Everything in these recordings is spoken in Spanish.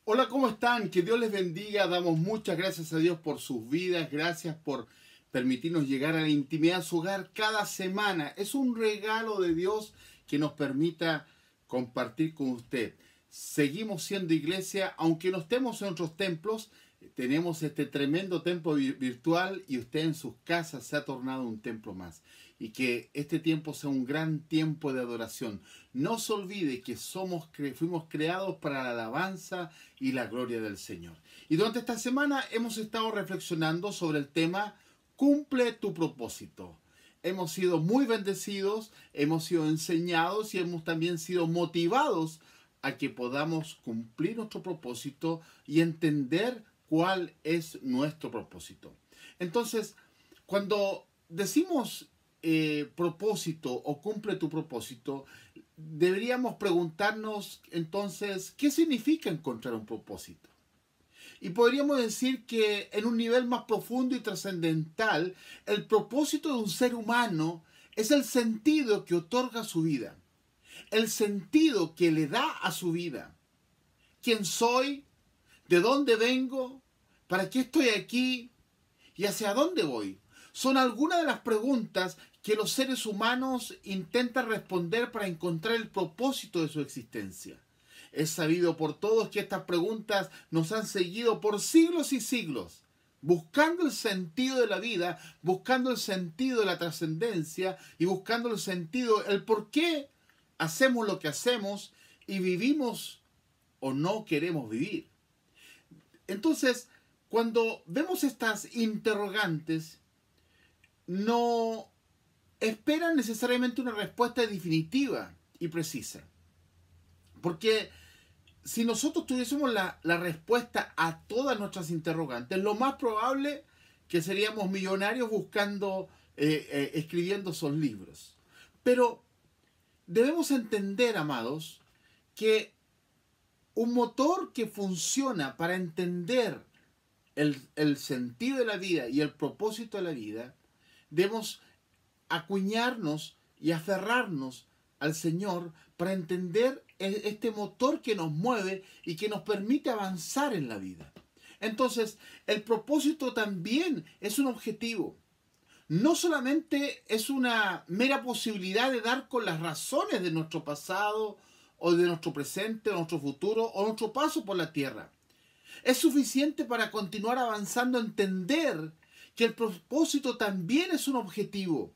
Hola, ¿cómo están? Que Dios les bendiga. Damos muchas gracias a Dios por sus vidas. Gracias por permitirnos llegar a la intimidad de su hogar cada semana. Es un regalo de Dios que nos permita compartir con usted. Seguimos siendo iglesia, aunque no estemos en otros templos. Tenemos este tremendo templo virtual y usted en sus casas se ha tornado un templo más. Y que este tiempo sea un gran tiempo de adoración. No se olvide que fuimos creados para la alabanza y la gloria del Señor. Y durante esta semana hemos estado reflexionando sobre el tema Cumple tu propósito. Hemos sido muy bendecidos, hemos sido enseñados y hemos también sido motivados a que podamos cumplir nuestro propósito y entender cuál es nuestro propósito. Entonces, cuando decimos propósito o cumple tu propósito, deberíamos preguntarnos entonces qué significa encontrar un propósito. Y podríamos decir que en un nivel más profundo y trascendental, el propósito de un ser humano es el sentido que otorga a su vida, el sentido que le da a su vida. ¿Quién soy? ¿De dónde vengo? ¿Para qué estoy aquí? ¿Y hacia dónde voy? Son algunas de las preguntas que los seres humanos intentan responder para encontrar el propósito de su existencia. Es sabido por todos que estas preguntas nos han seguido por siglos y siglos, buscando el sentido de la vida, buscando el sentido de la trascendencia y buscando el sentido, el por qué hacemos lo que hacemos y vivimos o no queremos vivir. Entonces, cuando vemos estas interrogantes, no esperan necesariamente una respuesta definitiva y precisa. Porque si nosotros tuviésemos la respuesta a todas nuestras interrogantes, lo más probable que seríamos millonarios escribiendo esos libros. Pero debemos entender, amados, que un motor que funciona para entender el sentido de la vida y el propósito de la vida, debemos acuñarnos y aferrarnos al Señor para entender este motor que nos mueve y que nos permite avanzar en la vida. Entonces, el propósito también es un objetivo. No solamente es una mera posibilidad de dar con las razones de nuestro pasado o de nuestro presente, o nuestro futuro o nuestro paso por la tierra. Es suficiente para continuar avanzando a entender que el propósito también es un objetivo.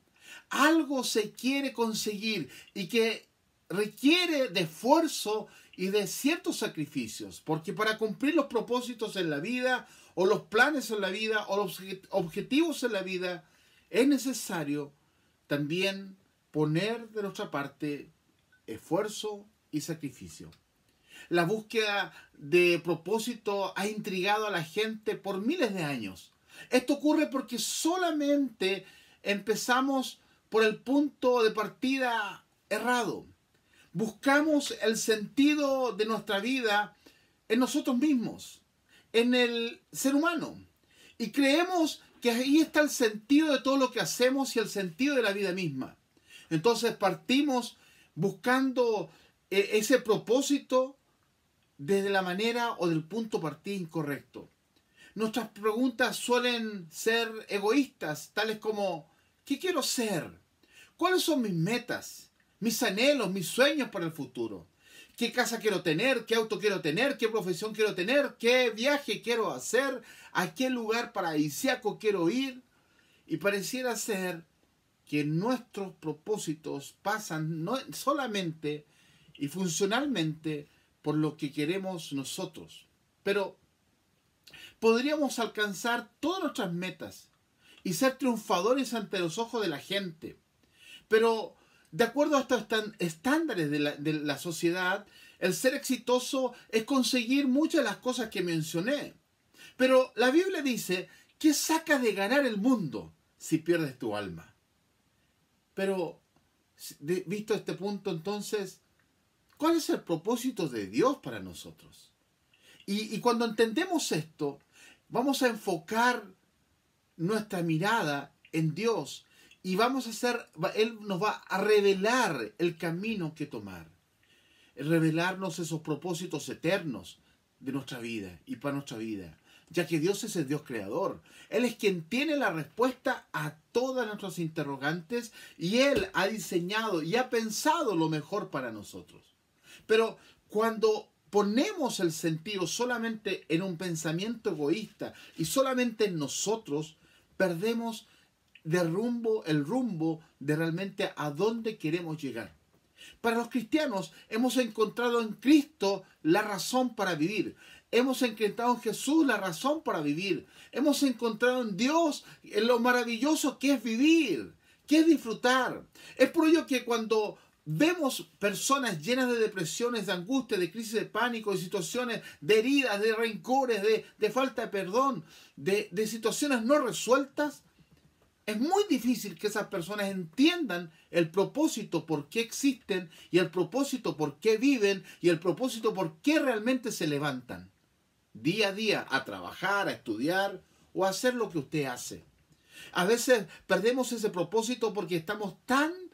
Algo se quiere conseguir y que requiere de esfuerzo y de ciertos sacrificios. Porque para cumplir los propósitos en la vida, o los planes en la vida, o los objetivos en la vida, es necesario también poner de nuestra parte esfuerzo y sacrificio. La búsqueda de propósito ha intrigado a la gente por miles de años. Esto ocurre porque solamente empezamos por el punto de partida errado. Buscamos el sentido de nuestra vida en nosotros mismos, en el ser humano. Y creemos que ahí está el sentido de todo lo que hacemos y el sentido de la vida misma. Entonces partimos buscando ese propósito desde la manera o del punto de partida incorrecto. Nuestras preguntas suelen ser egoístas, tales como ¿qué quiero ser? ¿Cuáles son mis metas? Mis anhelos, mis sueños para el futuro. ¿Qué casa quiero tener? ¿Qué auto quiero tener? ¿Qué profesión quiero tener? ¿Qué viaje quiero hacer? ¿A qué lugar paradisíaco quiero ir? Y pareciera ser que nuestros propósitos pasan no solamente y funcionalmente por lo que queremos nosotros. Pero podríamos alcanzar todas nuestras metas y ser triunfadores ante los ojos de la gente. Pero de acuerdo a estos estándares de la sociedad, el ser exitoso es conseguir muchas de las cosas que mencioné. Pero la Biblia dice, ¿qué sacas de ganar el mundo si pierdes tu alma? Pero, visto este punto, entonces, ¿cuál es el propósito de Dios para nosotros? Y cuando entendemos esto, vamos a enfocar nuestra mirada en Dios y Él nos va a revelar el camino que tomar, revelarnos esos propósitos eternos, de nuestra vida y para nuestra vida, ya que Dios es el Dios creador. Él es quien tiene la respuesta a todas nuestras interrogantes y Él ha diseñado y ha pensado lo mejor para nosotros. Pero cuando ponemos el sentido solamente en un pensamiento egoísta y solamente en nosotros, perdemos el rumbo de realmente a dónde queremos llegar. Para los cristianos hemos encontrado en Cristo la razón para vivir. Hemos encontrado en Jesús la razón para vivir. Hemos encontrado en Dios en lo maravilloso que es vivir, que es disfrutar. Es por ello que cuando vemos personas llenas de depresiones, de angustia, de crisis de pánico, de situaciones, de heridas, de rencores, de falta de perdón, de situaciones no resueltas, es muy difícil que esas personas entiendan el propósito por qué existen y el propósito por qué viven y el propósito por qué realmente se levantan día a día a trabajar, a estudiar o a hacer lo que usted hace. A veces perdemos ese propósito porque estamos tanto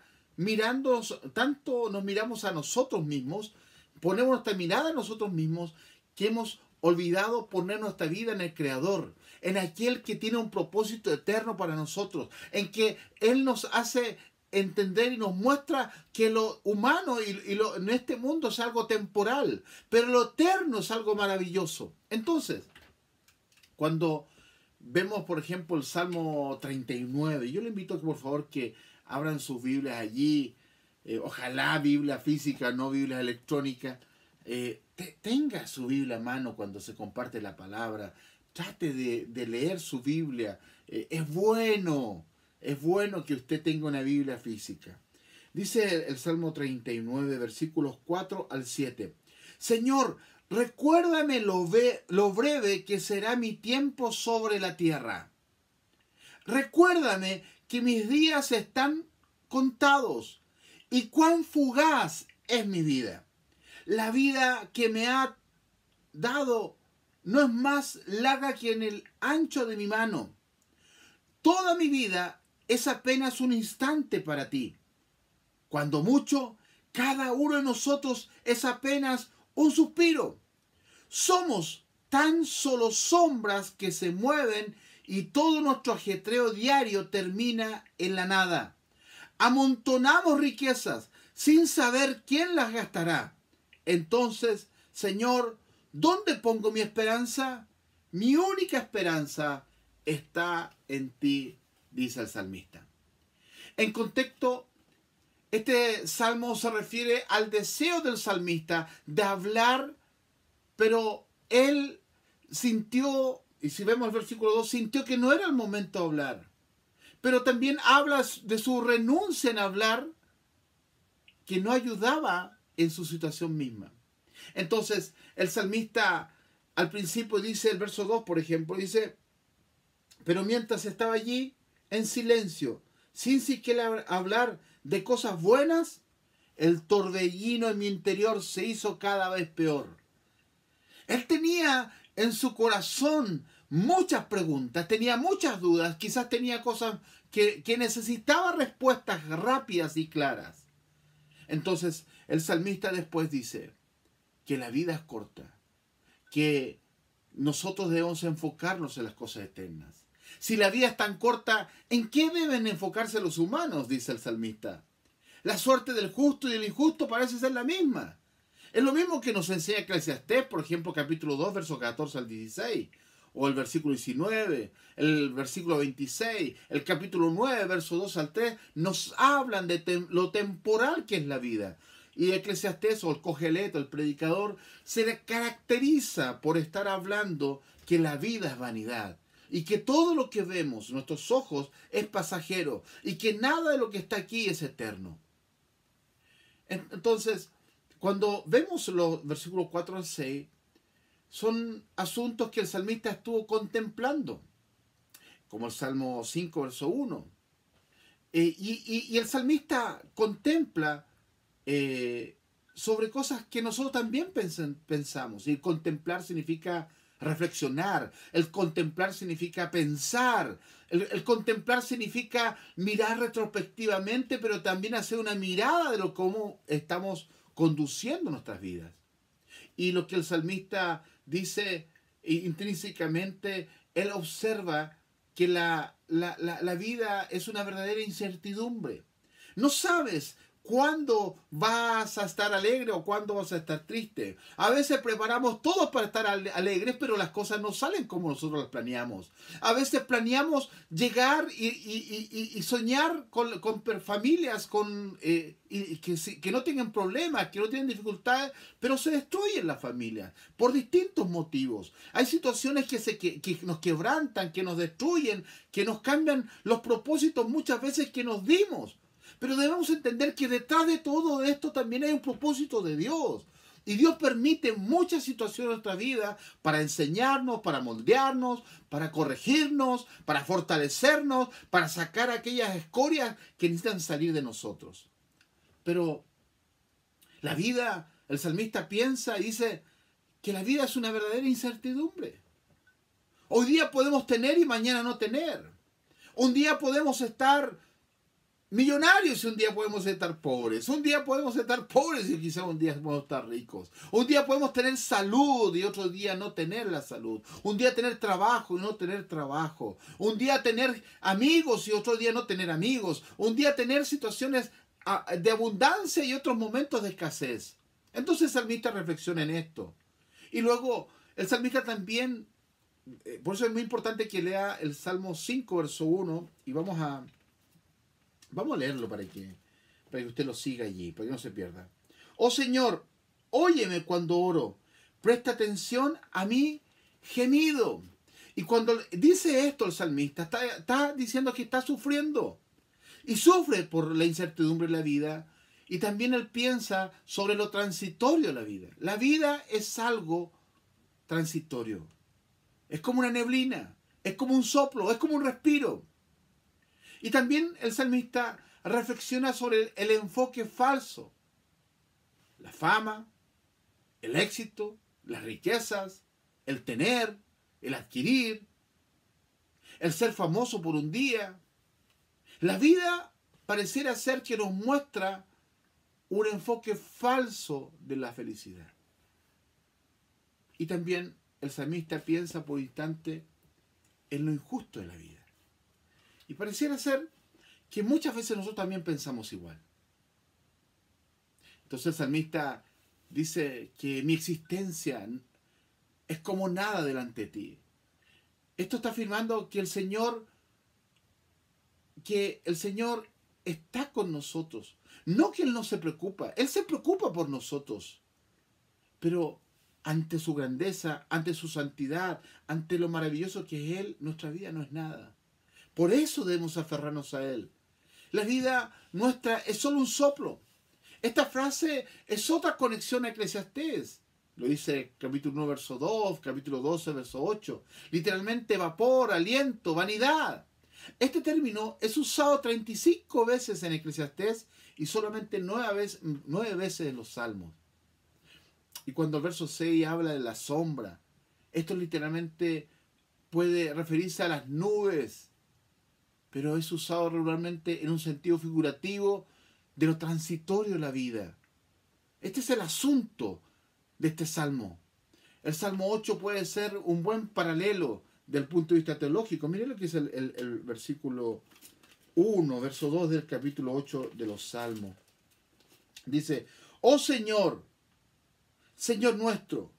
nos miramos a nosotros mismos, ponemos nuestra mirada en nosotros mismos, que hemos olvidado poner nuestra vida en el Creador, en aquel que tiene un propósito eterno para nosotros, en que Él nos hace entender y nos muestra que lo humano en este mundo es algo temporal, pero lo eterno es algo maravilloso. Entonces, cuando vemos, por ejemplo, el Salmo 39, yo le invito a que por favor que abran sus Biblias allí, ojalá Biblia física, no Biblia electrónica. Tenga su Biblia a mano cuando se comparte la palabra. Trate de leer su Biblia. Es bueno que usted tenga una Biblia física. Dice el Salmo 39, versículos 4 al 7. Señor, recuérdame lo breve que será mi tiempo sobre la tierra. Recuérdame que mis días están contados y cuán fugaz es mi vida. La vida que me ha dado no es más larga que en el ancho de mi mano. Toda mi vida es apenas un instante para ti. Cuando mucho, cada uno de nosotros es apenas un suspiro. Somos tan solo sombras que se mueven y todo nuestro ajetreo diario termina en la nada. Amontonamos riquezas sin saber quién las gastará. Entonces, Señor, ¿dónde pongo mi esperanza? Mi única esperanza está en ti, dice el salmista. En contexto, este salmo se refiere al deseo del salmista de hablar, pero él sintió, y si vemos el versículo 2, sintió que no era el momento de hablar. Pero también habla de su renuncia en hablar, que no ayudaba en su situación misma. Entonces, el salmista al principio dice, el verso 2, por ejemplo, dice, pero mientras estaba allí, en silencio, sin siquiera hablar de cosas buenas, el torbellino en mi interior se hizo cada vez peor. Él tenía en su corazón muchas preguntas, tenía muchas dudas, quizás tenía cosas que necesitaba respuestas rápidas y claras. Entonces, el salmista después dice que la vida es corta, que nosotros debemos enfocarnos en las cosas eternas. Si la vida es tan corta, ¿en qué deben enfocarse los humanos?, dice el salmista. La suerte del justo y del injusto parece ser la misma. Es lo mismo que nos enseña Eclesiastés, por ejemplo, capítulo 2, versos 14 al 16, o el versículo 19, el versículo 26, el capítulo 9, verso 2 al 3, nos hablan de lo temporal que es la vida. Y Eclesiastés, o el Cogelet, el predicador, se caracteriza por estar hablando que la vida es vanidad y que todo lo que vemos, nuestros ojos, es pasajero y que nada de lo que está aquí es eterno. Entonces, cuando vemos los versículos 4 al 6, son asuntos que el salmista estuvo contemplando, como el Salmo 5, verso 1. Y el salmista contempla sobre cosas que nosotros también pensamos. Y contemplar significa reflexionar, el contemplar significa pensar, el contemplar significa mirar retrospectivamente, pero también hacer una mirada de cómo estamos conduciendo nuestras vidas. Y lo que el salmista dice intrínsecamente, él observa que la vida es una verdadera incertidumbre. No sabes cuándo vas a estar alegre o cuándo vas a estar triste. A veces preparamos todo para estar alegres, pero las cosas no salen como nosotros las planeamos. A veces planeamos llegar y soñar con familias que no tengan problemas, que no tienen dificultades, pero se destruyen las familias por distintos motivos. Hay situaciones que nos quebrantan, que nos destruyen, que nos cambian los propósitos muchas veces que nos dimos. Pero debemos entender que detrás de todo esto también hay un propósito de Dios. Y Dios permite muchas situaciones en nuestra vida para enseñarnos, para moldearnos, para corregirnos, para fortalecernos, para sacar aquellas escorias que necesitan salir de nosotros. Pero la vida, el salmista piensa y dice que la vida es una verdadera incertidumbre. Hoy día podemos tener y mañana no tener. Un día podemos estar millonarios y un día podemos estar pobres. Un día podemos estar pobres y quizás un día podemos estar ricos. Un día podemos tener salud y otro día no tener la salud. Un día tener trabajo y no tener trabajo. Un día tener amigos y otro día no tener amigos. Un día tener situaciones de abundancia y otros momentos de escasez. Entonces el salmista reflexiona en esto. Y luego el salmista también, por eso es muy importante que lea el Salmo 5, verso 1, y vamos a leerlo para que usted lo siga allí, para que no se pierda. Oh Señor, óyeme cuando oro, presta atención a mi gemido. Y cuando dice esto el salmista, está diciendo que está sufriendo. Y sufre por la incertidumbre de la vida. Y también él piensa sobre lo transitorio de la vida. La vida es algo transitorio. Es como una neblina, es como un soplo, es como un respiro. Y también el salmista reflexiona sobre el enfoque falso. La fama, el éxito, las riquezas, el tener, el adquirir, el ser famoso por un día. La vida pareciera ser que nos muestra un enfoque falso de la felicidad. Y también el salmista piensa por instante en lo injusto de la vida. Y pareciera ser que muchas veces nosotros también pensamos igual. Entonces el salmista dice que mi existencia es como nada delante de ti. Esto está afirmando que el Señor está con nosotros. No que Él no se preocupa. Él se preocupa por nosotros. Pero ante su grandeza, ante su santidad, ante lo maravilloso que es Él, nuestra vida no es nada. Por eso debemos aferrarnos a Él. La vida nuestra es solo un soplo. Esta frase es otra conexión a Eclesiastés. Lo dice capítulo 1, verso 2, capítulo 12, verso 8. Literalmente vapor, aliento, vanidad. Este término es usado 35 veces en Eclesiastés y solamente 9 veces en los Salmos. Y cuando el verso 6 habla de la sombra, esto literalmente puede referirse a las nubes, pero es usado regularmente en un sentido figurativo de lo transitorio de la vida. Este es el asunto de este salmo. El Salmo 8 puede ser un buen paralelo del punto de vista teológico. Miren lo que es el versículo 1, verso 2 del capítulo 8 de los Salmos. Dice, oh Señor, Señor nuestro,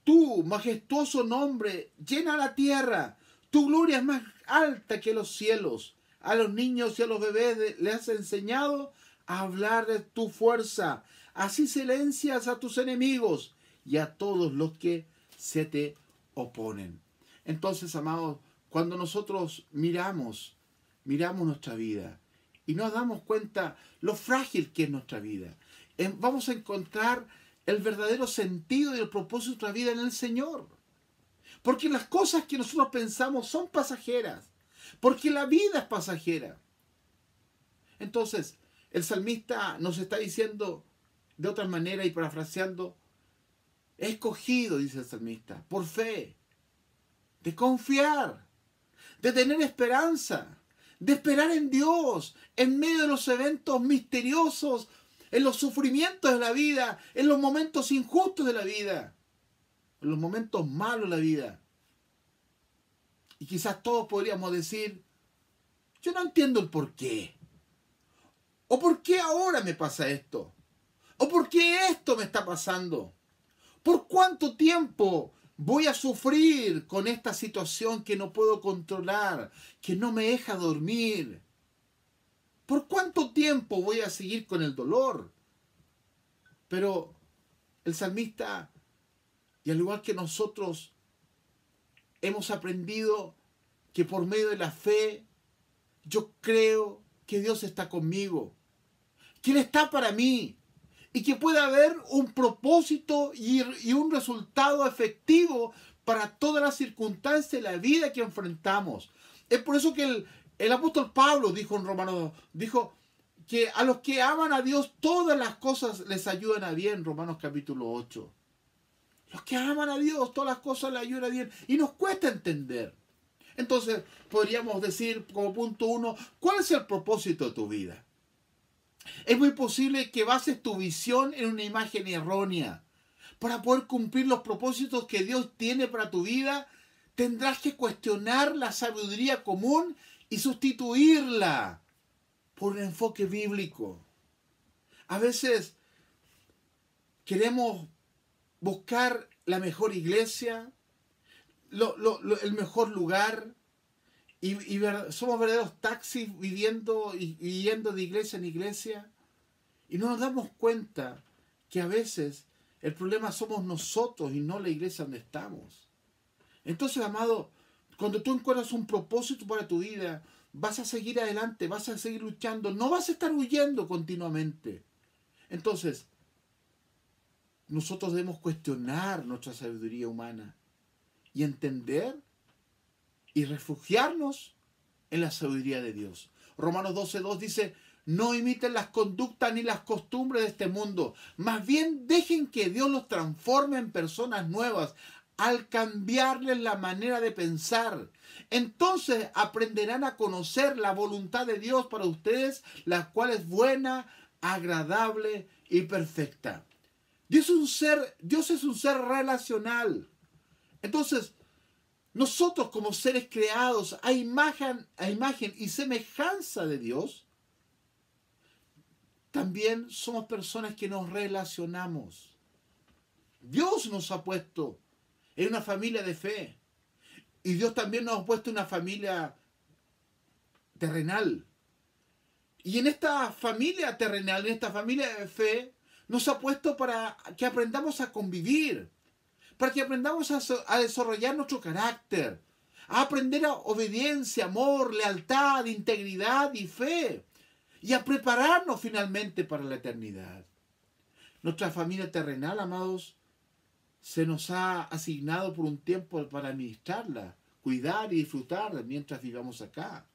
tu majestuoso nombre llena la tierra. Tu gloria es más alta que los cielos. A los niños y a los bebés les has enseñado a hablar de tu fuerza. Así silencias a tus enemigos y a todos los que se te oponen. Entonces, amados, cuando nosotros miramos nuestra vida y nos damos cuenta lo frágil que es nuestra vida, vamos a encontrar el verdadero sentido y el propósito de nuestra vida en el Señor. Porque las cosas que nosotros pensamos son pasajeras. Porque la vida es pasajera. Entonces, el salmista nos está diciendo de otra manera y parafraseando, he escogido, dice el salmista, por fe, de confiar, de tener esperanza, de esperar en Dios, en medio de los eventos misteriosos, en los sufrimientos de la vida, en los momentos injustos de la vida. en los momentos malos de la vida. Y quizás todos podríamos decir, yo no entiendo el por qué. ¿O por qué ahora me pasa esto? ¿O por qué esto me está pasando? ¿Por cuánto tiempo voy a sufrir con esta situación que no puedo controlar, que no me deja dormir? ¿Por cuánto tiempo voy a seguir con el dolor? Pero el salmista, y al igual que nosotros, hemos aprendido que por medio de la fe, yo creo que Dios está conmigo, que Él está para mí, y que puede haber un propósito y un resultado efectivo para todas las circunstancias de la vida que enfrentamos. Es por eso que el apóstol Pablo dijo en Romanos, dijo que a los que aman a Dios todas las cosas les ayudan a bien, Romanos capítulo 8. Los que aman a Dios todas las cosas les ayudan a bien, y nos cuesta entender. Entonces podríamos decir como punto 1, ¿cuál es el propósito de tu vida? Es muy posible que bases tu visión en una imagen errónea. Para poder cumplir los propósitos que Dios tiene para tu vida, tendrás que cuestionar la sabiduría común y sustituirla por un enfoque bíblico. A veces queremos buscar la mejor iglesia, el mejor lugar, y somos verdaderos taxis viviendo y yendo de iglesia en iglesia, y no nos damos cuenta que a veces el problema somos nosotros y no la iglesia donde estamos. Entonces, amado, cuando tú encuentras un propósito para tu vida, vas a seguir adelante, vas a seguir luchando, no vas a estar huyendo continuamente. Entonces, nosotros debemos cuestionar nuestra sabiduría humana y entender y refugiarnos en la sabiduría de Dios. Romanos 12:2 dice, no imiten las conductas ni las costumbres de este mundo, más bien dejen que Dios los transforme en personas nuevas al cambiarles la manera de pensar. Entonces aprenderán a conocer la voluntad de Dios para ustedes, la cual es buena, agradable y perfecta. Dios es un ser relacional. Entonces, nosotros como seres creados a imagen y semejanza de Dios, también somos personas que nos relacionamos. Dios nos ha puesto en una familia de fe. Y Dios también nos ha puesto en una familia terrenal. Y en esta familia terrenal, en esta familia de fe, nos ha puesto para que aprendamos a convivir, para que aprendamos a desarrollar nuestro carácter, a aprender a obediencia, amor, lealtad, integridad y fe, y a prepararnos finalmente para la eternidad. Nuestra familia terrenal, amados, se nos ha asignado por un tiempo para administrarla, cuidar y disfrutar mientras vivamos acá.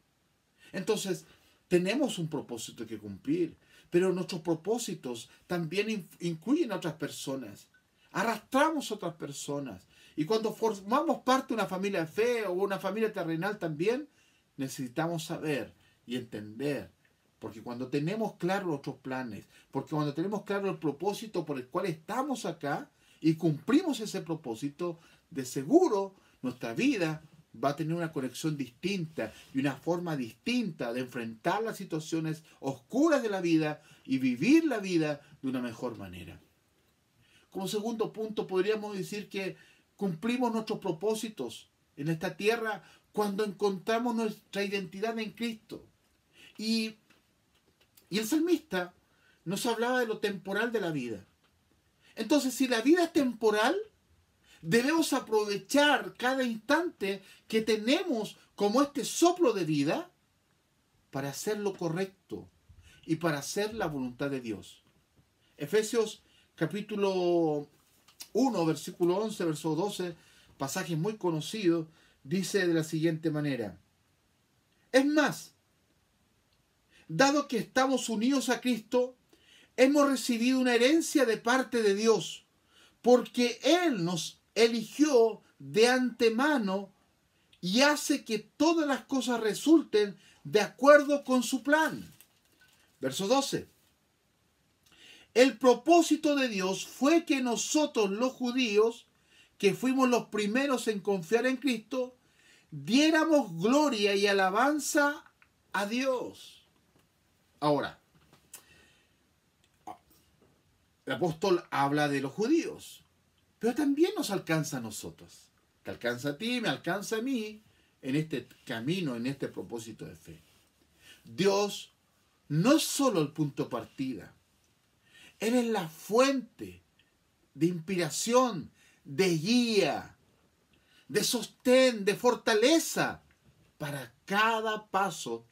Entonces, tenemos un propósito que cumplir, pero nuestros propósitos también incluyen a otras personas. Arrastramos a otras personas. Y cuando formamos parte de una familia de fe o una familia terrenal también, necesitamos saber y entender. Porque cuando tenemos claros nuestros planes, porque cuando tenemos claro el propósito por el cual estamos acá y cumplimos ese propósito, de seguro nuestra vida va a tener una conexión distinta y una forma distinta de enfrentar las situaciones oscuras de la vida y vivir la vida de una mejor manera. Como segundo punto, podríamos decir que cumplimos nuestros propósitos en esta tierra cuando encontramos nuestra identidad en Cristo. Y el salmista nos hablaba de lo temporal de la vida. Entonces, si la vida es temporal, debemos aprovechar cada instante que tenemos como este soplo de vida para hacer lo correcto y para hacer la voluntad de Dios. Efesios capítulo 1, versículo 11, verso 12, pasaje muy conocido, dice de la siguiente manera: es más, dado que estamos unidos a Cristo, hemos recibido una herencia de parte de Dios, porque Él nos eligió de antemano y hace que todas las cosas resulten de acuerdo con su plan. Verso 12. El propósito de Dios fue que nosotros los judíos que fuimos los primeros en confiar en Cristo, diéramos gloria y alabanza a Dios. Ahora, el apóstol habla de los judíos, pero también nos alcanza a nosotros. Te alcanza a ti, me alcanza a mí en este camino, en este propósito de fe. Dios no es solo el punto de partida. Él es la fuente de inspiración, de guía, de sostén, de fortaleza para cada paso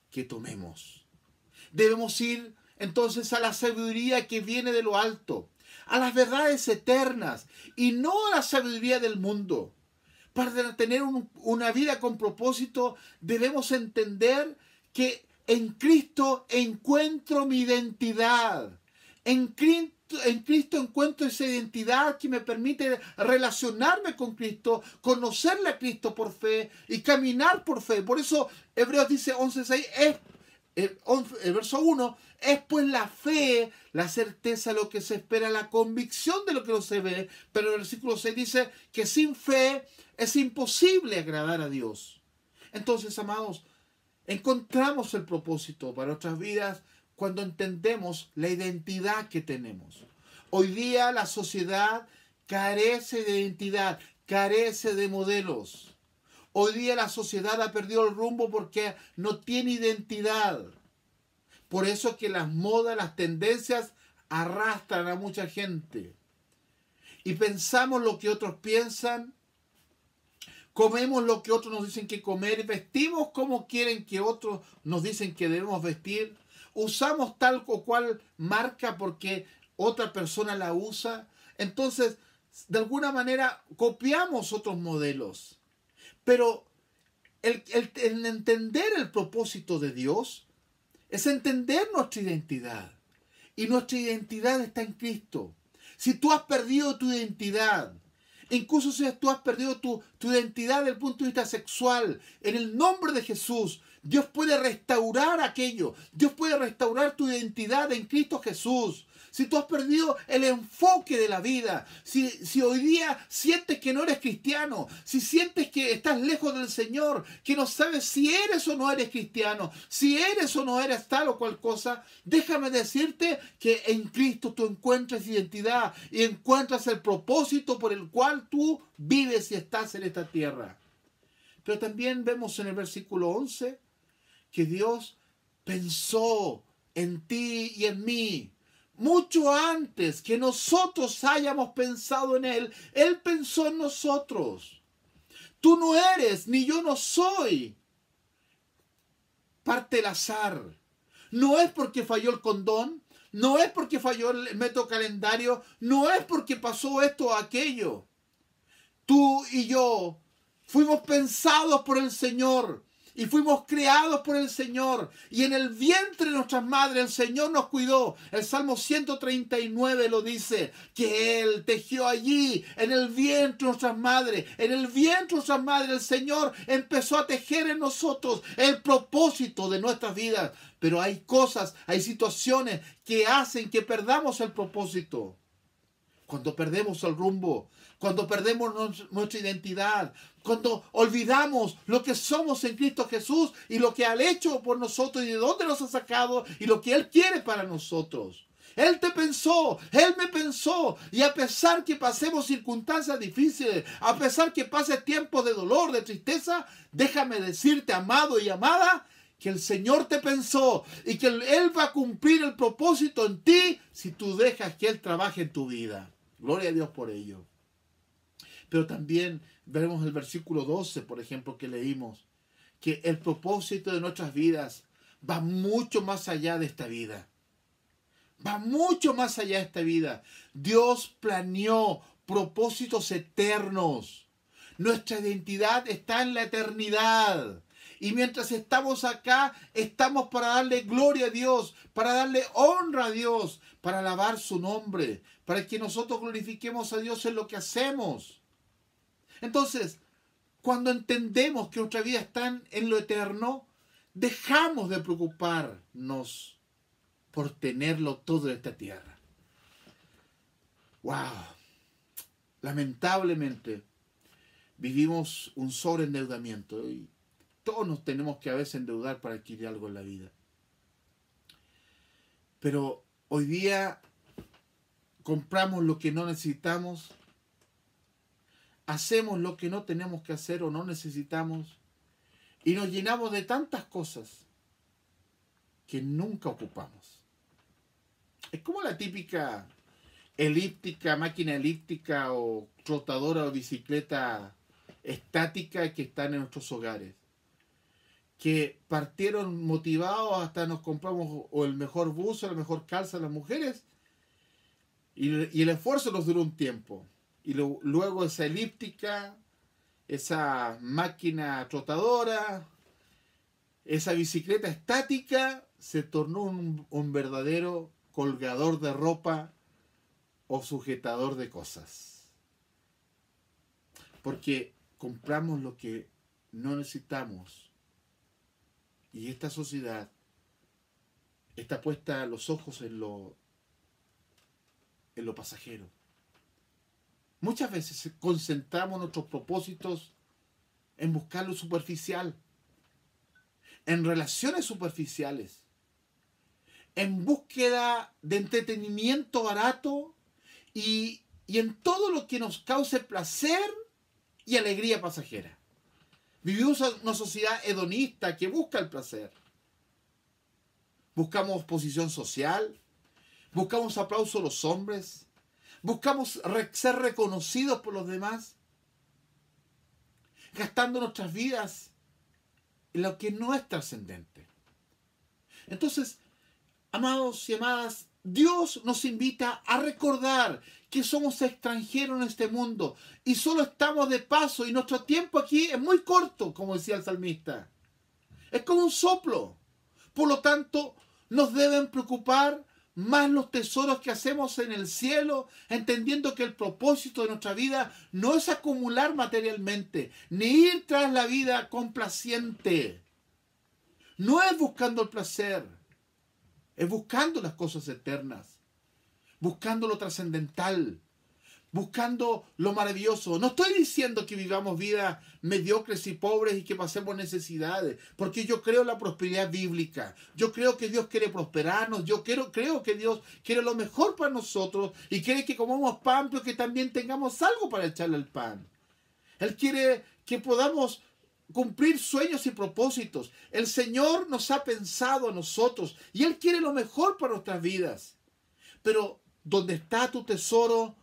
que tomemos. Debemos ir entonces a la sabiduría que viene de lo alto, a las verdades eternas y no a la sabiduría del mundo. Para tener una vida con propósito debemos entender que en Cristo encuentro mi identidad. En Cristo encuentro esa identidad que me permite relacionarme con Cristo, conocerle a Cristo por fe y caminar por fe. Por eso Hebreos dice 11:6, el verso 1, es pues la fe, la certeza de lo que se espera, la convicción de lo que no se ve. Pero el versículo 6 dice que sin fe es imposible agradar a Dios. Entonces, amados, encontramos el propósito para nuestras vidas cuando entendemos la identidad que tenemos. Hoy día la sociedad carece de identidad, carece de modelos. Hoy día la sociedad ha perdido el rumbo porque no tiene identidad. Por eso es que las modas, las tendencias arrastran a mucha gente. Y pensamos lo que otros piensan, comemos lo que otros nos dicen que comer, vestimos como quieren que otros nos dicen que debemos vestir, usamos tal o cual marca porque otra persona la usa. Entonces, de alguna manera, copiamos otros modelos. Pero el entender el propósito de Dios es entender nuestra identidad. Y nuestra identidad está en Cristo. Si tú has perdido tu identidad, incluso si tú has perdido tu identidad desde el punto de vista sexual, en el nombre de Jesús, Dios puede restaurar aquello. Dios puede restaurar tu identidad en Cristo Jesús. Si tú has perdido el enfoque de la vida, si hoy día sientes que no eres cristiano, si sientes que estás lejos del Señor, que no sabes si eres o no eres cristiano, si eres o no eres tal o cual cosa, déjame decirte que en Cristo tú encuentras identidad y encuentras el propósito por el cual tú vives y estás en esta tierra. Pero también vemos en el versículo 11 que Dios pensó en ti y en mí. Mucho antes que nosotros hayamos pensado en Él, Él pensó en nosotros. Tú no eres, ni yo no soy parte del azar. No es porque falló el condón, no es porque falló el método calendario, no es porque pasó esto o aquello. Tú y yo fuimos pensados por el Señor. Y fuimos creados por el Señor. Y en el vientre de nuestras madres el Señor nos cuidó. El Salmo 139 lo dice. Que Él tejió allí, en el vientre de nuestras madres. En el vientre de nuestras madres el Señor empezó a tejer en nosotros el propósito de nuestras vidas. Pero hay cosas, hay situaciones que hacen que perdamos el propósito. Cuando perdemos el rumbo, cuando perdemos nuestra identidad, cuando olvidamos lo que somos en Cristo Jesús y lo que ha hecho por nosotros y de dónde nos ha sacado y lo que Él quiere para nosotros. Él te pensó, Él me pensó, y a pesar que pasemos circunstancias difíciles, a pesar que pases tiempos de dolor, de tristeza, déjame decirte, amado y amada, que el Señor te pensó y que Él va a cumplir el propósito en ti si tú dejas que Él trabaje en tu vida. Gloria a Dios por ello. Pero también veremos el versículo 12, por ejemplo, que leímos, que el propósito de nuestras vidas va mucho más allá de esta vida. Va mucho más allá de esta vida. Dios planeó propósitos eternos. Nuestra identidad está en la eternidad. Y mientras estamos acá, estamos para darle gloria a Dios, para darle honra a Dios, para alabar su nombre, para que nosotros glorifiquemos a Dios en lo que hacemos. Entonces, cuando entendemos que nuestra vida está en lo eterno, dejamos de preocuparnos por tenerlo todo en esta tierra. ¡Wow! lamentablemente, vivimos un sobreendeudamiento y todos nos tenemos que a veces endeudar para adquirir algo en la vida. Pero hoy día compramos lo que no necesitamos, hacemos lo que no tenemos que hacer o no necesitamos y nos llenamos de tantas cosas que nunca ocupamos. Es como la típica máquina elíptica o trotadora o bicicleta estática que están en nuestros hogares, que partieron motivados hasta nos compramos o el mejor buzo, la mejor calza a las mujeres, y el esfuerzo nos duró un tiempo. Y luego esa elíptica, esa máquina trotadora, esa bicicleta estática, se tornó un verdadero colgador de ropa o sujetador de cosas. Porque compramos lo que no necesitamos. Y esta sociedad está puesta los ojos en lo pasajero. Muchas veces concentramos nuestros propósitos en buscar lo superficial, en relaciones superficiales, en búsqueda de entretenimiento barato y en todo lo que nos cause placer y alegría pasajera. Vivimos en una sociedad hedonista que busca el placer. Buscamos posición social, buscamos aplauso de los hombres, buscamos ser reconocidos por los demás, gastando nuestras vidas en lo que no es trascendente. Entonces, amados y amadas, Dios nos invita a recordar que somos extranjeros en este mundo y solo estamos de paso y nuestro tiempo aquí es muy corto, como decía el salmista. Es como un soplo. Por lo tanto, nos deben preocupar más los tesoros que hacemos en el cielo, entendiendo que el propósito de nuestra vida no es acumular materialmente, ni ir tras la vida complaciente. No es buscando el placer, es buscando las cosas eternas, buscando lo trascendental, buscando lo maravilloso. No estoy diciendo que vivamos vidas mediocres y pobres y que pasemos necesidades, porque yo creo en la prosperidad bíblica. Yo creo que Dios quiere prosperarnos. Yo creo que Dios quiere lo mejor para nosotros y quiere que comamos pan, pero que también tengamos algo para echarle al pan. Él quiere que podamos cumplir sueños y propósitos. El Señor nos ha pensado a nosotros y Él quiere lo mejor para nuestras vidas. Pero donde está tu tesoro,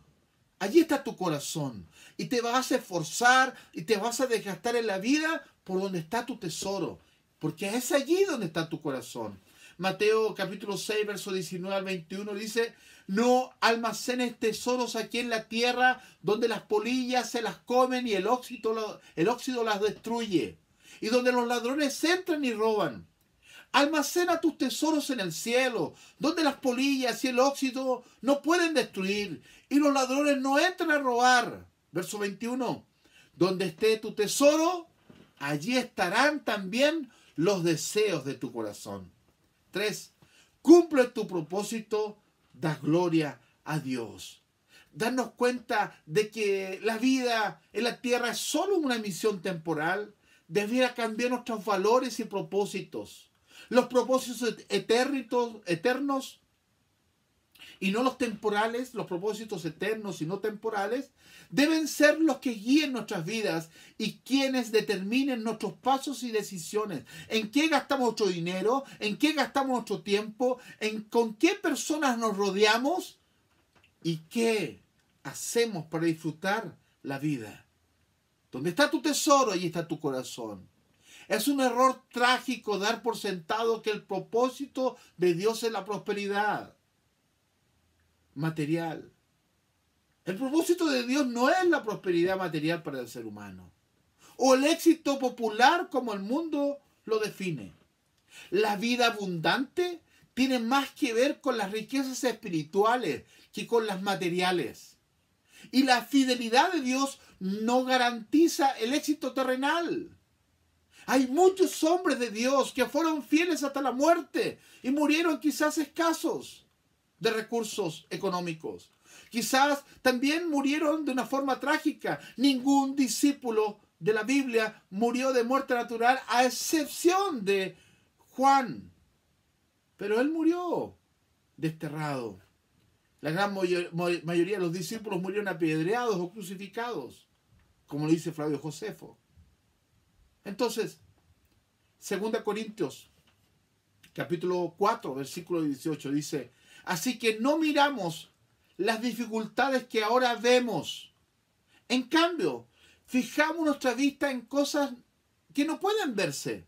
allí está tu corazón. Y te vas a esforzar y te vas a desgastar en la vida por donde está tu tesoro. Porque es allí donde está tu corazón. Mateo capítulo 6, verso 19 al 21 dice: no almacenes tesoros aquí en la tierra, donde las polillas se las comen y el óxido las destruye, y donde los ladrones entran y roban. Almacena tus tesoros en el cielo, donde las polillas y el óxido no pueden destruir, y los ladrones no entran a robar. Verso 21. Donde esté tu tesoro, allí estarán también los deseos de tu corazón. 3. Cumple tu propósito, da gloria a Dios. Darnos cuenta de que la vida en la tierra es solo una misión temporal, debiera cambiar nuestros valores y propósitos. Los propósitos eternos y no los temporales, los propósitos eternos y no temporales, deben ser los que guíen nuestras vidas y quienes determinen nuestros pasos y decisiones. En qué gastamos nuestro dinero, en qué gastamos nuestro tiempo, con qué personas nos rodeamos y qué hacemos para disfrutar la vida. Donde está tu tesoro, allí está tu corazón. Es un error trágico dar por sentado que el propósito de Dios es la prosperidad material. El propósito de Dios no es la prosperidad material para el ser humano, o el éxito popular como el mundo lo define. La vida abundante tiene más que ver con las riquezas espirituales que con las materiales. Y la fidelidad de Dios no garantiza el éxito terrenal. Hay muchos hombres de Dios que fueron fieles hasta la muerte y murieron quizás escasos de recursos económicos. Quizás también murieron de una forma trágica. Ningún discípulo de la Biblia murió de muerte natural, a excepción de Juan. Pero él murió desterrado. La gran mayoría de los discípulos murieron apedreados o crucificados, como lo dice Flavio Josefo. Entonces, 2 Corintios, capítulo 4, versículo 18, dice: así que no miramos las dificultades que ahora vemos. En cambio, fijamos nuestra vista en cosas que no pueden verse,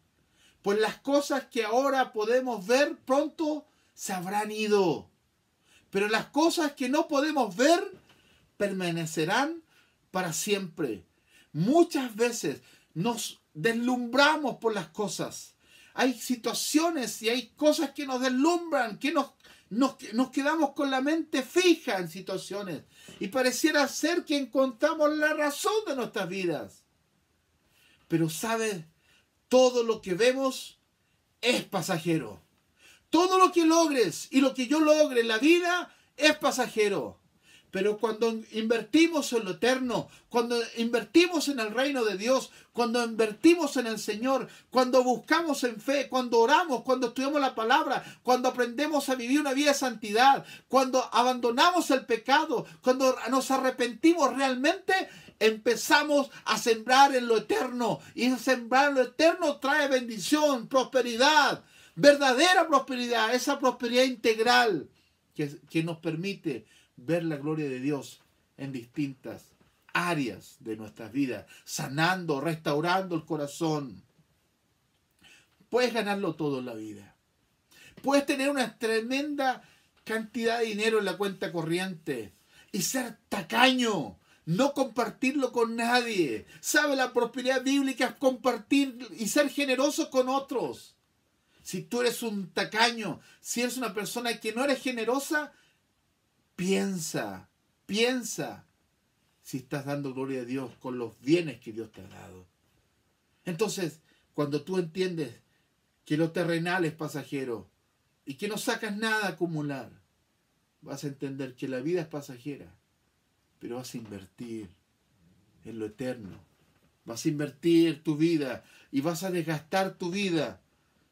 pues las cosas que ahora podemos ver pronto se habrán ido. Pero las cosas que no podemos ver permanecerán para siempre. Muchas veces nos deslumbramos por las cosas. Hay situaciones y hay cosas que nos deslumbran, que nos quedamos con la mente fija en situaciones. Y pareciera ser que encontramos la razón de nuestras vidas. Pero ¿sabes? Todo lo que vemos es pasajero. Todo lo que logres y lo que yo logre en la vida es pasajero. Pero cuando invertimos en lo eterno, cuando invertimos en el reino de Dios, cuando invertimos en el Señor, cuando buscamos en fe, cuando oramos, cuando estudiamos la palabra, cuando aprendemos a vivir una vida de santidad, cuando abandonamos el pecado, cuando nos arrepentimos realmente, empezamos a sembrar en lo eterno. Y sembrar en lo eterno trae bendición, prosperidad, verdadera prosperidad, esa prosperidad integral que nos permite ver la gloria de Dios en distintas áreas de nuestras vidas, sanando, restaurando el corazón. Puedes ganarlo todo en la vida. Puedes tener una tremenda cantidad de dinero en la cuenta corriente y ser tacaño, no compartirlo con nadie. ¿Sabe? La prosperidad bíblica es compartir y ser generoso con otros. Si tú eres un tacaño, si eres una persona que no eres generosa, piensa si estás dando gloria a Dios con los bienes que Dios te ha dado. Entonces, cuando tú entiendes que lo terrenal es pasajero y que no sacas nada a acumular, vas a entender que la vida es pasajera, pero vas a invertir en lo eterno. Vas a invertir tu vida y vas a desgastar tu vida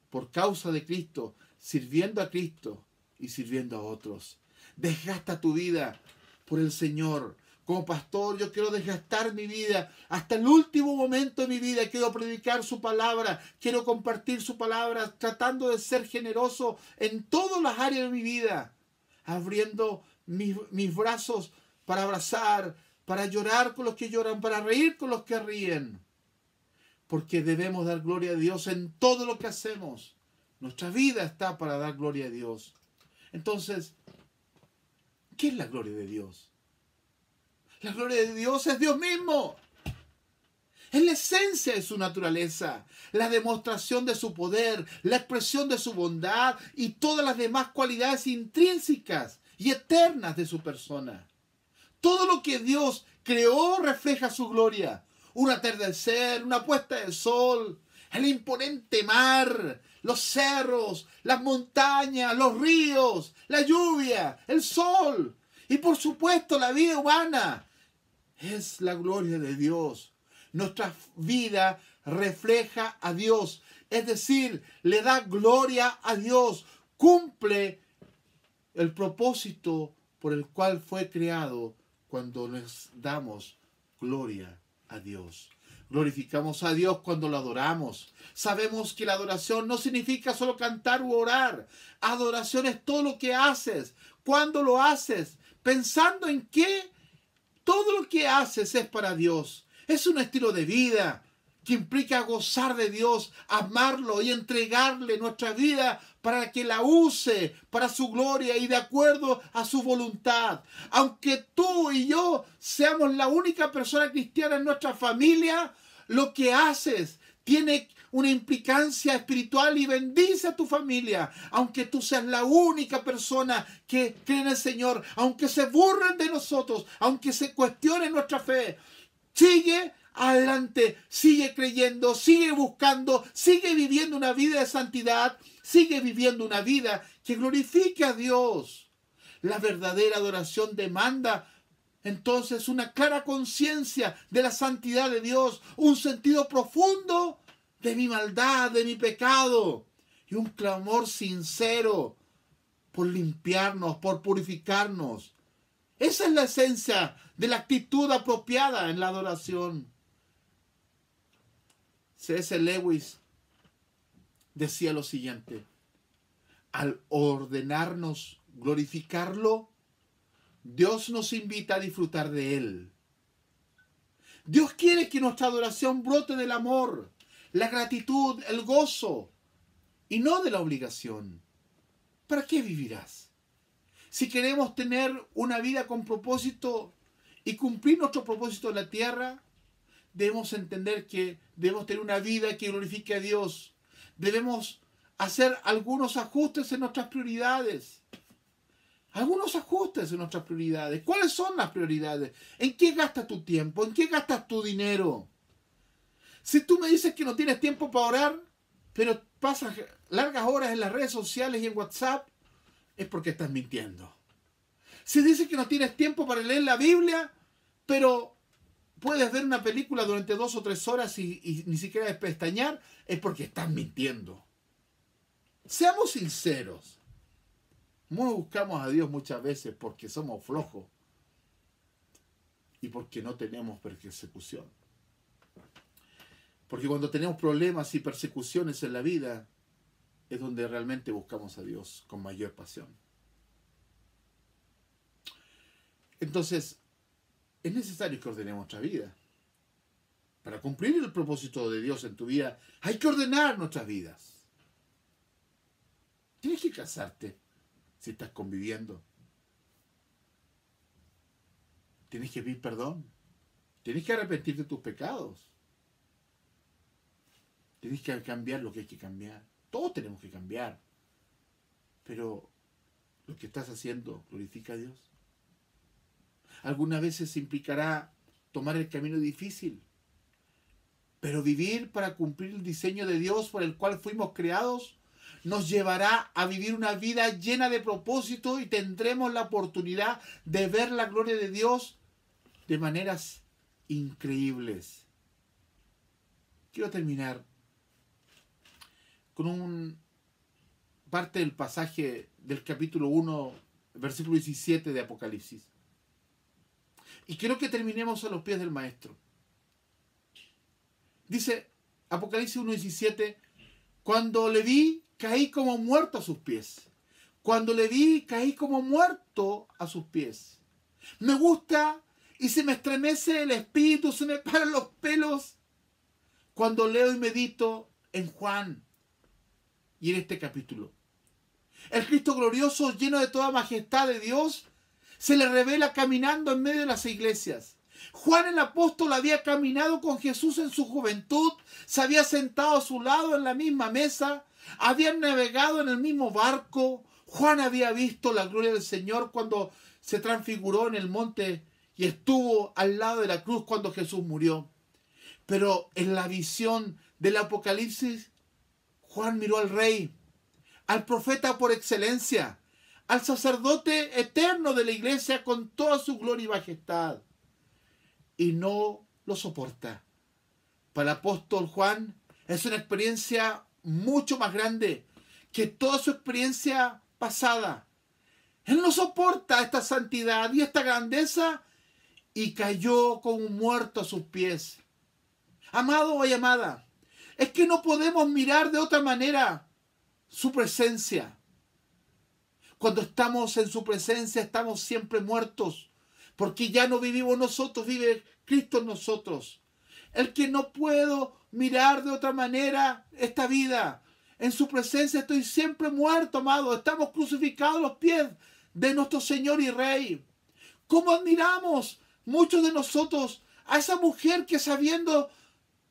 por causa de Cristo, sirviendo a Cristo y sirviendo a otros. Desgasta tu vida por el Señor. Como pastor, yo quiero desgastar mi vida hasta el último momento de mi vida. Quiero predicar su palabra, quiero compartir su palabra, tratando de ser generoso en todas las áreas de mi vida, abriendo mis brazos para abrazar, para llorar con los que lloran, para reír con los que ríen. Porque debemos dar gloria a Dios en todo lo que hacemos. Nuestra vida está para dar gloria a Dios. Entonces, ¿qué es la gloria de Dios? La gloria de Dios es Dios mismo. Es la esencia de su naturaleza, la demostración de su poder, la expresión de su bondad y todas las demás cualidades intrínsecas y eternas de su persona. Todo lo que Dios creó refleja su gloria. Un atardecer, una puesta de sol, el imponente mar, los cerros, las montañas, los ríos, la lluvia, el sol y por supuesto la vida humana. Es la gloria de Dios. Nuestra vida refleja a Dios, es decir, le da gloria a Dios, cumple el propósito por el cual fue creado cuando les damos gloria a Dios. Glorificamos a Dios cuando lo adoramos. Sabemos que la adoración no significa solo cantar u orar. Adoración es todo lo que haces. Cuando lo haces, pensando en que todo lo que haces es para Dios. Es un estilo de vida que implica gozar de Dios, amarlo y entregarle nuestra vida para que la use para su gloria y de acuerdo a su voluntad. Aunque tú y yo seamos la única persona cristiana en nuestra familia, lo que haces tiene una implicancia espiritual y bendice a tu familia. Aunque tú seas la única persona que cree en el Señor, aunque se burlen de nosotros, aunque se cuestione nuestra fe, sigue adelante, sigue creyendo, sigue buscando, sigue viviendo una vida de santidad, sigue viviendo una vida que glorifique a Dios. La verdadera adoración demanda entonces una clara conciencia de la santidad de Dios, un sentido profundo de mi maldad, de mi pecado, y un clamor sincero por limpiarnos, por purificarnos. Esa es la esencia de la actitud apropiada en la adoración. C.S. Lewis decía lo siguiente: al ordenarnos glorificarlo, Dios nos invita a disfrutar de Él. Dios quiere que nuestra adoración brote del amor, la gratitud, el gozo, y no de la obligación. ¿Para qué vivirás? Si queremos tener una vida con propósito y cumplir nuestro propósito en la tierra, debemos entender que debemos tener una vida que glorifique a Dios. Debemos hacer algunos ajustes en nuestras prioridades. Algunos ajustes en nuestras prioridades. ¿Cuáles son las prioridades? ¿En qué gastas tu tiempo? ¿En qué gastas tu dinero? Si tú me dices que no tienes tiempo para orar, pero pasas largas horas en las redes sociales y en WhatsApp, es porque estás mintiendo. Si dices que no tienes tiempo para leer la Biblia, pero puedes ver una película durante 2 o 3 horas y ni siquiera despestañear, es porque estás mintiendo. Seamos sinceros. No buscamos a Dios muchas veces porque somos flojos y porque no tenemos persecución. Porque cuando tenemos problemas y persecuciones en la vida, es donde realmente buscamos a Dios con mayor pasión. Entonces, es necesario que ordenemos nuestra vida. Para cumplir el propósito de Dios en tu vida, hay que ordenar nuestras vidas. Tienes que casarte si estás conviviendo. Tienes que pedir perdón. Tienes que arrepentirte de tus pecados. Tienes que cambiar lo que hay que cambiar. Todos tenemos que cambiar. Pero lo que estás haciendo glorifica a Dios. Algunas veces implicará tomar el camino difícil. Pero vivir para cumplir el diseño de Dios por el cual fuimos creados nos llevará a vivir una vida llena de propósito y tendremos la oportunidad de ver la gloria de Dios de maneras increíbles. Quiero terminar con parte del pasaje del capítulo 1, versículo 17 de Apocalipsis. Y quiero que terminemos a los pies del Maestro. Dice Apocalipsis 1:17: cuando le vi, caí como muerto a sus pies. Cuando le vi, caí como muerto a sus pies. Me gusta y se me estremece el espíritu, se me paran los pelos cuando leo y medito en Juan y en este capítulo. El Cristo glorioso, lleno de toda majestad de Dios, se le revela caminando en medio de las iglesias. Juan el apóstol había caminado con Jesús en su juventud, se había sentado a su lado en la misma mesa, habían navegado en el mismo barco. Juan había visto la gloria del Señor cuando se transfiguró en el monte y estuvo al lado de la cruz cuando Jesús murió. Pero en la visión del Apocalipsis, Juan miró al Rey, al profeta por excelencia, al sacerdote eterno de la iglesia con toda su gloria y majestad, y no lo soporta. Para el apóstol Juan es una experiencia mucho más grande que toda su experiencia pasada. Él no soporta esta santidad y esta grandeza y cayó como muerto a sus pies. Amado y amada, es que no podemos mirar de otra manera su presencia. Cuando estamos en su presencia estamos siempre muertos, porque ya no vivimos nosotros, vive Cristo en nosotros. El que no puedo mirar de otra manera esta vida. En su presencia estoy siempre muerto, amado. Estamos crucificados a los pies de nuestro Señor y Rey. ¿Cómo admiramos muchos de nosotros a esa mujer que, sabiendo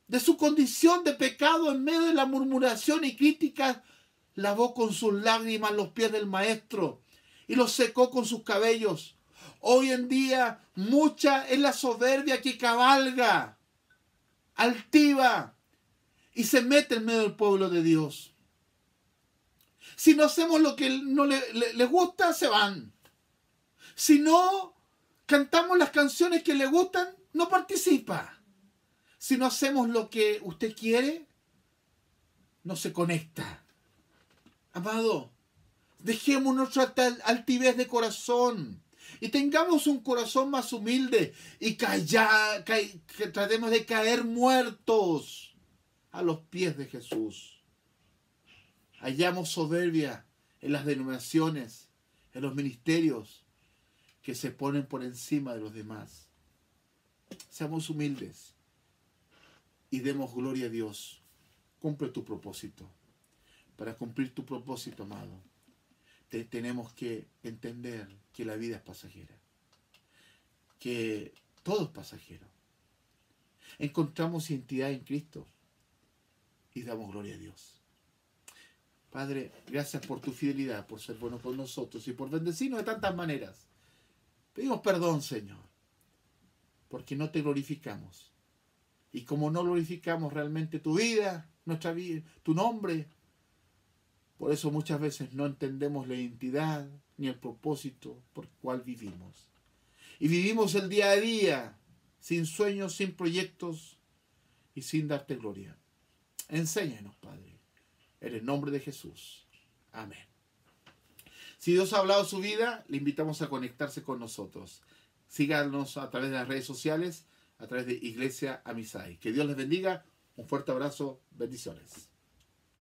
de su condición de pecado, en medio de la murmuración y crítica, lavó con sus lágrimas los pies del Maestro y los secó con sus cabellos? Hoy en día mucha es la soberbia que cabalga, altiva, y se mete en medio del pueblo de Dios. Si no hacemos lo que no les gusta, se van. Si no cantamos las canciones que le gustan, no participa. Si no hacemos lo que usted quiere, no se conecta. Amado, dejemos nuestra altivez de corazón y tengamos un corazón más humilde y que tratemos de caer muertos a los pies de Jesús. Hallamos soberbia en las denominaciones, en los ministerios que se ponen por encima de los demás. Seamos humildes y demos gloria a Dios. Cumple tu propósito. Para cumplir tu propósito, amado, tenemos que entender que la vida es pasajera, que todo es pasajero. Encontramos identidad en Cristo y damos gloria a Dios. Padre, gracias por tu fidelidad, por ser bueno con nosotros y por bendecirnos de tantas maneras. Pedimos perdón, Señor, porque no te glorificamos. Y como no glorificamos realmente tu vida, nuestra vida, tu nombre, por eso muchas veces no entendemos la identidad ni el propósito por el cual vivimos. Y vivimos el día a día, sin sueños, sin proyectos y sin darte gloria. Enséñanos, Padre, en el nombre de Jesús. Amén. Si Dios ha hablado su vida, le invitamos a conectarse con nosotros. Síganos a través de las redes sociales, a través de Iglesia Amisai. Que Dios les bendiga. Un fuerte abrazo. Bendiciones.